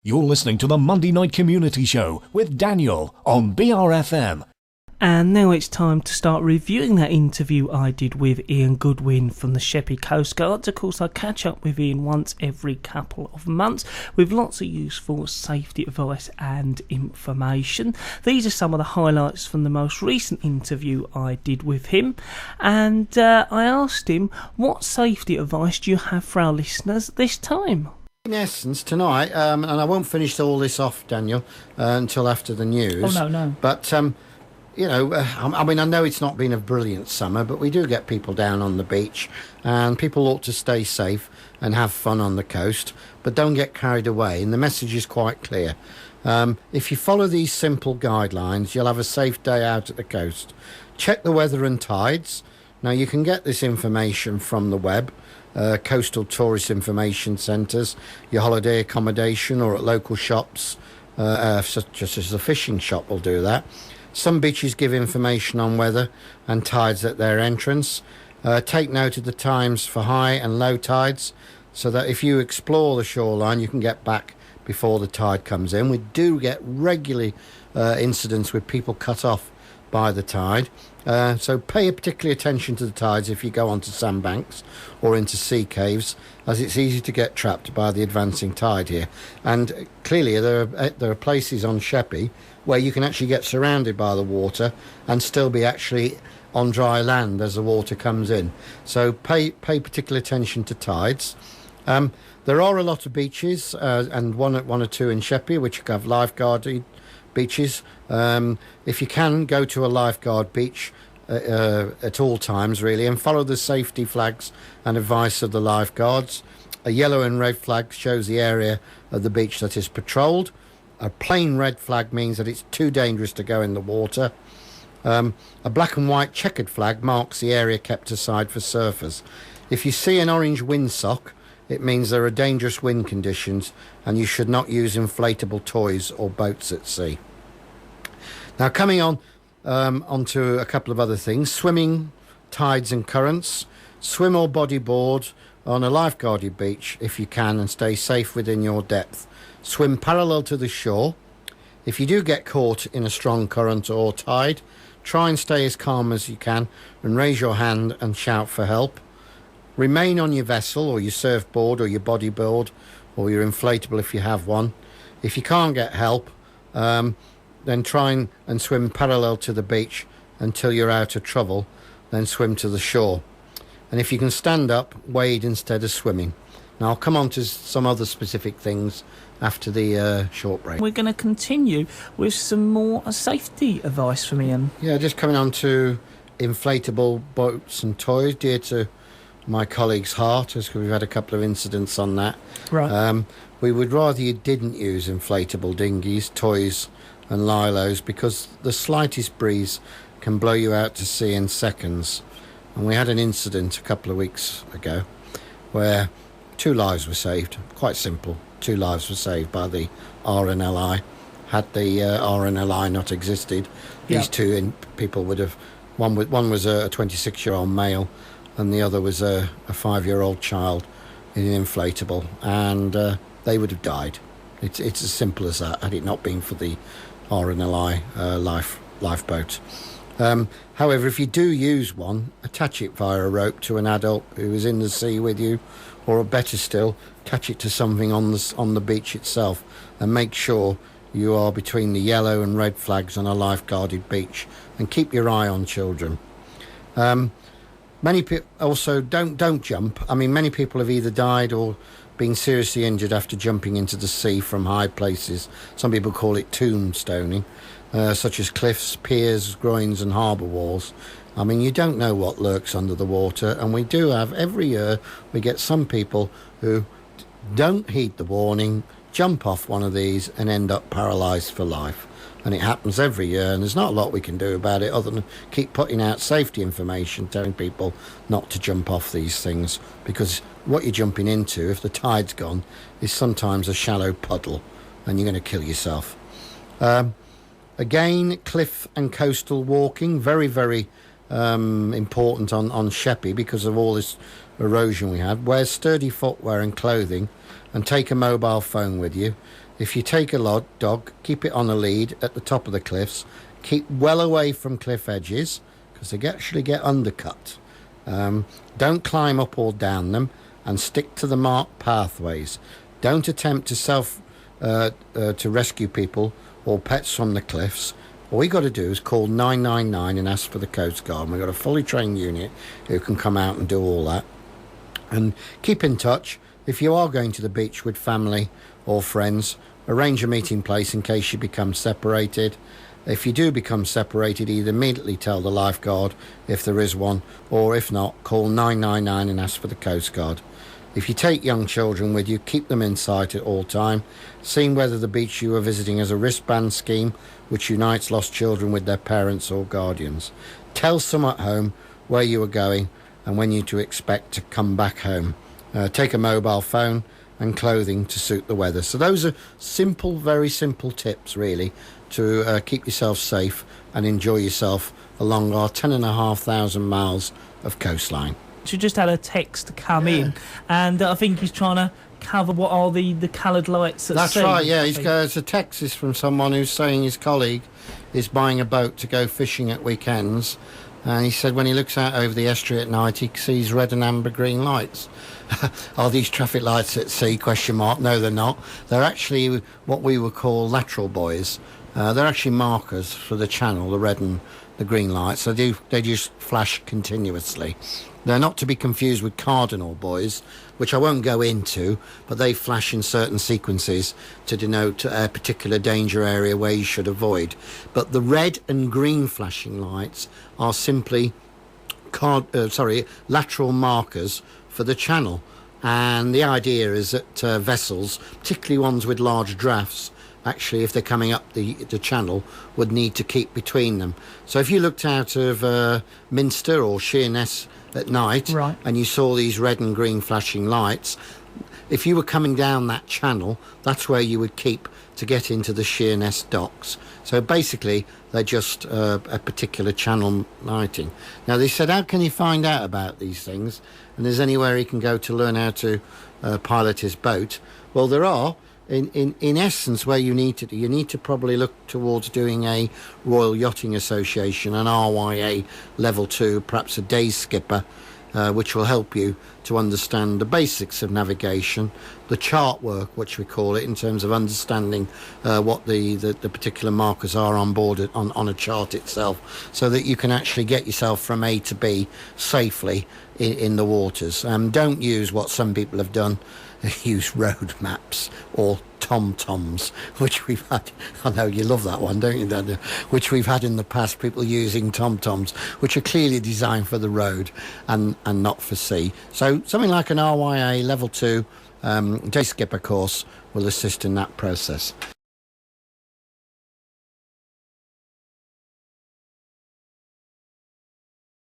You're listening to the Monday Night Community Show with Daniel on BRFM. And now it's time to start reviewing that interview I did with Ian Goodwin from the Sheppey Coastguard. Of course, I catch up with Ian once every couple of months with lots of useful safety advice and information. These are some of the highlights from the most recent interview I did with him. And I asked him, what safety advice do you have for our listeners this time? In essence, tonight, and I won't finish all this off, Daniel, until after the news. Oh, no. But, you know, I mean, I know it's not been a brilliant summer, but we do get people down on the beach, and people ought to stay safe and have fun on the coast, but don't get carried away. And the message is quite clear. If you follow these simple guidelines, you'll have a safe day out at the coast. Check the weather and tides. Now, you can get this information from the web. Coastal tourist information centres, your holiday accommodation, or at local shops, such as the fishing shop will do that. Some beaches give information on weather and tides at their entrance. Take note of the times for high and low tides, so that if you explore the shoreline, you can get back before the tide comes in. We do get regularly incidents with people cut off by the tide. So pay particular attention to the tides if you go onto sandbanks or into sea caves, as it's easy to get trapped by the advancing tide here. And clearly there are places on Sheppey where you can actually get surrounded by the water and still be actually on dry land as the water comes in. So pay particular attention to tides. There are a lot of beaches, and one or two in Sheppey which have lifeguarded beaches. If you can, go to a lifeguard beach at all times, really, and follow the safety flags and advice of the lifeguards. A yellow and red flag shows the area of the beach that is patrolled. A plain red flag means that it's too dangerous to go in the water. A black and white checkered flag marks the area kept aside for surfers. If you see an orange windsock, it means there are dangerous wind conditions and you should not use inflatable toys or boats at sea. Now, coming onto a couple of other things. Swimming, tides and currents. Swim or bodyboard on a lifeguarded beach if you can, and stay safe within your depth. Swim parallel to the shore. If you do get caught in a strong current or tide, try and stay as calm as you can and raise your hand and shout for help. Remain on your vessel or your surfboard or your bodyboard or your inflatable if you have one. If you can't get help, then try and swim parallel to the beach until you're out of trouble, then swim to the shore. And if you can stand up, wade instead of swimming. Now, I'll come on to some other specific things after the short break. We're going to continue with some more safety advice from Ian. Yeah, just coming on to inflatable boats and toys, dear to my colleague's heart, as we've had a couple of incidents on that. Right. We would rather you didn't use inflatable dinghies, toys and lilos, because the slightest breeze can blow you out to sea in seconds. And we had an incident a couple of weeks ago where 2 lives were saved. Quite simple. 2 lives were saved by the RNLI. Had the RNLI not existed, these two people would have... One was a 26-year-old male, and the other was a 5-year-old child in an inflatable, and they would have died. It's as simple as that, had it not been for the RNLI lifeboat. However, if you do use one, attach it via a rope to an adult who is in the sea with you, or better still, attach it to something on the beach itself, and make sure you are between the yellow and red flags on a lifeguarded beach, and keep your eye on children. Many people also don't jump. I mean, many people have either died or been seriously injured after jumping into the sea from high places. Some people call it tombstoning, such as cliffs, piers, groins and harbour walls. I mean, you don't know what lurks under the water, and we do have, every year, we get some people who don't heed the warning, jump off one of these and end up paralysed for life. And it happens every year, and there's not a lot we can do about it other than keep putting out safety information, telling people not to jump off these things, because what you're jumping into, if the tide's gone, is sometimes a shallow puddle, and you're going to kill yourself. Again, cliff and coastal walking, very, very important on Sheppey because of all this erosion we had. Wear sturdy footwear and clothing, and take a mobile phone with you. If you take a dog, keep it on a lead at the top of the cliffs. Keep well away from cliff edges because they actually get undercut. Don't climb up or down them, and stick to the marked pathways. Don't attempt to rescue people or pets from the cliffs. All you got to do is call 999 and ask for the Coast Guard. And we've got a fully trained unit who can come out and do all that. And keep in touch. If you are going to the beach with family or friends, arrange a meeting place in case you become separated. If you do become separated, either immediately tell the lifeguard if there is one, or if not, call 999 and ask for the Coast Guard. If you take young children with you, keep them in sight at all time. See whether the beach you are visiting has a wristband scheme which unites lost children with their parents or guardians. Tell some at home where you are going and when you to expect to come back home. Take a mobile phone and clothing to suit the weather. So those are simple, very simple tips, really, to keep yourself safe and enjoy yourself along our 10,500 miles of coastline. She just had a text come in, and I think he's trying to cover what are the coloured lights at sea. That's right, yeah. It's a text is from someone who's saying his colleague is buying a boat to go fishing at weekends. And he said when he looks out over the estuary at night, he sees red and amber green lights. Are these traffic lights at sea? Question mark. No, they're not. They're actually what we would call lateral buoys. They're actually markers for the channel, the red and the green lights. They just flash continuously. They're not to be confused with cardinal buoys, which I won't go into, but they flash in certain sequences to denote a particular danger area where you should avoid. But the red and green flashing lights are simply lateral markers for the channel. And the idea is that vessels, particularly ones with large drafts, actually, if they're coming up the channel, would need to keep between them. So if you looked out of Minster or Sheerness at night, right, and you saw these red and green flashing lights, if you were coming down that channel, that's where you would keep to get into the Sheerness docks. So basically, they're just a particular channel lighting. Now, they said, how can you find out about these things? And there's anywhere he can go to learn how to pilot his boat? Well, there are. In essence, where you need to probably look towards doing a Royal Yachting Association, an RYA level 2, perhaps a day skipper, which will help you to understand the basics of navigation, the chart work, which we call it, in terms of understanding what the particular markers are on board on a chart itself, so that you can actually get yourself from A to B safely in the waters. Don't use what some people have done. Use road maps or TomToms, which we've had. I know you love that one, don't you, Daniel? Which we've had in the past, people using TomToms, which are clearly designed for the road and not for sea. So something like an RYA level 2 day skipper course will assist in that process.